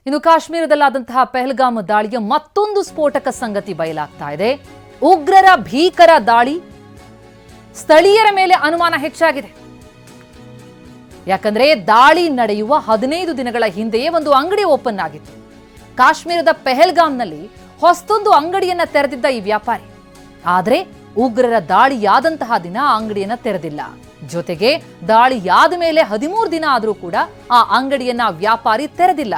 ಇನ್ನು ಕಾಶ್ಮೀರದಲ್ಲಾದಂತಹ ಪಹಲ್ಗಾಮ್ ದಾಳಿಯ ಮತ್ತೊಂದು ಸ್ಫೋಟಕ ಸಂಗತಿ ಬಯಲಾಗ್ತಾ ಇದೆ. ಉಗ್ರರ ಭೀಕರ ದಾಳಿ, ಸ್ಥಳೀಯರ ಮೇಲೆ ಅನುಮಾನ ಹೆಚ್ಚಾಗಿದೆ. ಯಾಕಂದ್ರೆ ದಾಳಿ ನಡೆಯುವ 15 ದಿನಗಳ ಹಿಂದೆಯೇ ಒಂದು ಅಂಗಡಿ ಓಪನ್ ಆಗಿತ್ತು. ಕಾಶ್ಮೀರದ ಪಹಲ್ಗಾಮ್ನಲ್ಲಿ ಹೊಸದೊಂದು ಅಂಗಡಿಯನ್ನ ತೆರೆದಿದ್ದ ಈ ವ್ಯಾಪಾರಿ, ಆದ್ರೆ ಉಗ್ರರ ದಾಳಿಯಾದಂತಹ ದಿನ ಆ ಅಂಗಡಿಯನ್ನ ತೆರೆದಿಲ್ಲ. ಜೊತೆಗೆ ದಾಳಿಯಾದ ಮೇಲೆ 13 ದಿನ ಆದರೂ ಕೂಡ ಆ ಅಂಗಡಿಯನ್ನ ವ್ಯಾಪಾರಿ ತೆರೆದಿಲ್ಲ.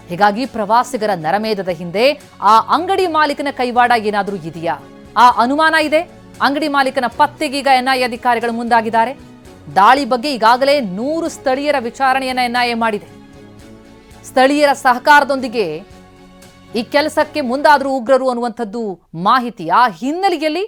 ಹೀಗಾಗಿ ಪ್ರವಾಸಿಗರ ನರಮೇಧದ ಹಿಂದೆ ಆ ಅಂಗಡಿ ಮಾಲೀಕನ ಕೈವಾಡ ಏನಾದರೂ ಇದೆಯಾ? ಆ ಅನುಮಾನ ಇದೆ. ಅಂಗಡಿ ಮಾಲೀಕನ ಪತ್ತೆಗೀಗ ಎನ್ಐಎ ಅಧಿಕಾರಿಗಳು ಮುಂದಾಗಿದ್ದಾರೆ. ದಾಳಿ ಬಗ್ಗೆ ಈಗಾಗಲೇ 100 ಸ್ಥಳೀಯರ ವಿಚಾರಣೆಯನ್ನ ಎನ್ಐಎ ಮಾಡಿದೆ. ಸ್ಥಳೀಯರ ಸಹಕಾರದೊಂದಿಗೆ ಈ ಕೆಲಸಕ್ಕೆ ಮುಂದಾದರೂ ಉಗ್ರರು ಅನ್ನುವಂಥದ್ದು ಮಾಹಿತಿ. ಆ ಹಿನ್ನೆಲೆಯಲ್ಲಿ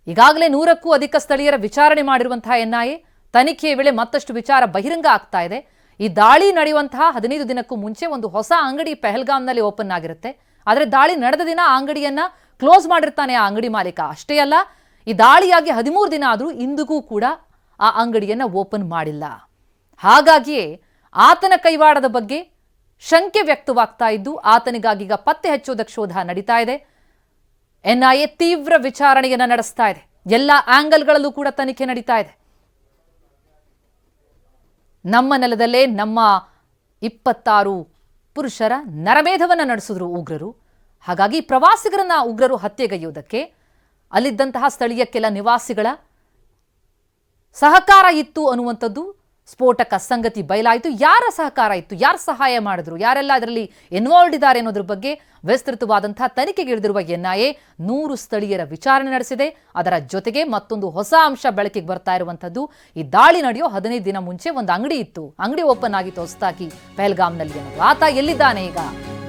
ಈಗಾಗಲೇ 100ಕ್ಕೂ ಅಧಿಕ ಸ್ಥಳೀಯರ ವಿಚಾರಣೆ ಮಾಡಿರುವಂತಹ ಎನ್ಐಎ ತನಿಖೆಯ ವೇಳೆ ಮತ್ತಷ್ಟು ವಿಚಾರ ಬಹಿರಂಗ ಆಗ್ತಾ ಇದೆ. ಈ ದಾಳಿ ನಡೆಯುವಂತಹ 15 ದಿನಕ್ಕೂ ಮುಂಚೆ ಒಂದು ಹೊಸ ಅಂಗಡಿ ಪಹಲ್ಗಾಮ್ನಲ್ಲಿ ಓಪನ್ ಆಗಿರುತ್ತೆ. ಆದರೆ ದಾಳಿ ನಡೆದ ದಿನ ಆ ಅಂಗಡಿಯನ್ನ ಕ್ಲೋಸ್ ಮಾಡಿರ್ತಾನೆ ಆ ಅಂಗಡಿ ಮಾಲೀಕ. ಅಷ್ಟೇ ಅಲ್ಲ, ಈ ದಾಳಿಯಾಗಿ 13 ದಿನ ಆದರೂ ಇಂದಿಗೂ ಕೂಡ ಆ ಅಂಗಡಿಯನ್ನ ಓಪನ್ ಮಾಡಿಲ್ಲ. ಹಾಗಾಗಿಯೇ ಆತನ ಕೈವಾಡದ ಬಗ್ಗೆ ಶಂಕೆ ವ್ಯಕ್ತವಾಗ್ತಾ ಇದ್ದು ಆತನಿಗಾಗಿ ಈಗ ಪತ್ತೆ ಹಚ್ಚೋದಕ್ಕೆ ಶೋಧ ನಡೀತಾ ಇದೆ. ಎನ್ಐಎ ತೀವ್ರ ವಿಚಾರಣೆಯನ್ನ ನಡೆಸ್ತಾ ಇದೆ. ಎಲ್ಲ ಆಂಗಲ್ಗಳಲ್ಲೂ ಕೂಡ ತನಿಖೆ ನಡೀತಾ ಇದೆ. ನಮ್ಮ ನೆಲದಲ್ಲೇ ನಮ್ಮ 26 ಪುರುಷರ ನರಮೇಧವನ್ನ ನಡೆಸಿದ್ರು ಉಗ್ರರು. ಹಾಗಾಗಿ ಪ್ರವಾಸಿಗರನ್ನ ಉಗ್ರರು ಹತ್ಯೆಗೈಯುವುದಕ್ಕೆ ಅಲ್ಲಿದ್ದಂತಹ ಸ್ಥಳೀಯ ಕೆಲ ನಿವಾಸಿಗಳ ಸಹಕಾರ ಇತ್ತು ಅನ್ನುವಂಥದ್ದು ಸ್ಫೋಟಕ ಸಂಗತಿ ಬಯಲಾಯಿತು. ಯಾರ ಸಹಕಾರ ಇತ್ತು, ಯಾರು ಸಹಾಯ ಮಾಡಿದ್ರು, ಯಾರೆಲ್ಲ ಇದರಲ್ಲಿ ಇನ್ವಾಲ್ವ್ ಇದ್ದಾರೆ ಅನ್ನೋದ್ರ ಬಗ್ಗೆ ವಿಸ್ತೃತವಾದಂತಹ ತನಿಖೆಗೆ ಇಳಿದಿರುವ ಎನ್ಐಎ 100 ಸ್ಥಳೀಯರ ವಿಚಾರಣೆ ನಡೆಸಿದೆ. ಅದರ ಜೊತೆಗೆ ಮತ್ತೊಂದು ಹೊಸ ಅಂಶ ಬೆಳಕಿಗೆ ಬರ್ತಾ ಇರುವಂಥದ್ದು, ಈ ದಾಳಿ ನಡೆಯೋ 15 ದಿನ ಮುಂಚೆ ಒಂದು ಅಂಗಡಿ ಇತ್ತು, ಅಂಗಡಿ ಓಪನ್ ಆಗಿತ್ತು ಹೊಸದಾಗಿ ಪಹಲ್ಗಾಮ್ನಲ್ಲಿ ಅನ್ನೋದು. ಆತ ಎಲ್ಲಿದ್ದಾನೆ ಈಗ?